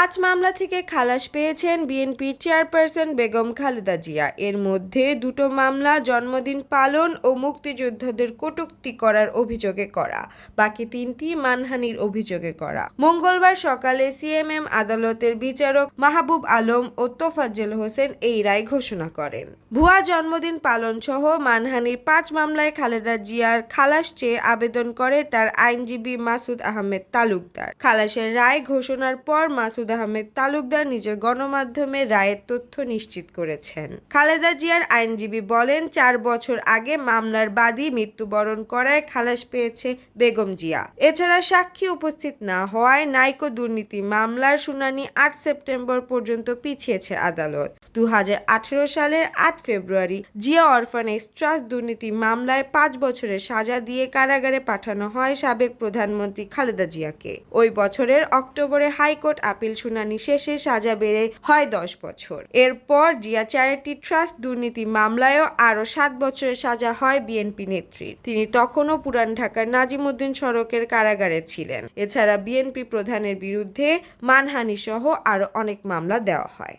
5 মামলা থেকে খালাস পেয়েছেন বিএনপির চেয়ারপারসন বেগম খালেদা জিয়া। এর মধ্যে দুটো মামলা জন্মদিন পালন ও মুক্তিযোদ্ধাদের কটূক্তি করার অভিযোগে করা, বাকি 3টি মানহানির অভিযোগে করা। মঙ্গলবার সকালে সিএমএম আদালতের বিচারক মাহবুব আলম ও তোফাজ্জল হোসেন এই রায় ঘোষণা করেন। ভুয়া জন্মদিন পালন সহ মানহানির 5 মামলায় খালেদা জিয়ার খালাস চেয়ে আবেদন করে তার আইনজীবী মাসুদ আহমেদ তালুকদার। খালাসের রায় ঘোষণার পর মাসুদ আহমেদ তালুকদার নিজের গণমাধ্যমে রায়ের তথ্য নিশ্চিত করেছেন। খালেদা জিয়ার আইনজীবী বলেন, 4 বছর আগে মামলার বাদী মৃত্যুবরণ করায় খালাস পেয়েছে বেগম জিয়া। এছাড়া সাক্ষী উপস্থিত না হওয়ায় নাইকো দুর্নীতি মামলার শুনানি 8 সেপ্টেম্বর পর্যন্ত পিছিয়েছে আদালত। 2018 সালের 8 ফেব্রুয়ারি জিয়া অরফানেজ ট্রাস্ট দুর্নীতি মামলায় 5 বছরের সাজা দিয়ে কারাগারে পাঠানো হয় সাবেক প্রধানমন্ত্রী খালেদা জিয়াকে। ওই বছরের অক্টোবরে হাইকোর্ট আপিল শুনানি শেষে সাজা বেড়ে হয় 10 বছর। এরপর জিয়া চ্যারিটি ট্রাস্ট দুর্নীতি মামলায়ও আরও 7 বছরের সাজা হয় বিএনপি নেত্রীর। তিনি তখনও পুরান ঢাকার নাজিমউদ্দিন সড়কের কারাগারে ছিলেন। এছাড়া বিএনপি প্রধানের বিরুদ্ধে মানহানি সহ আরও অনেক মামলা দেওয়া হয়।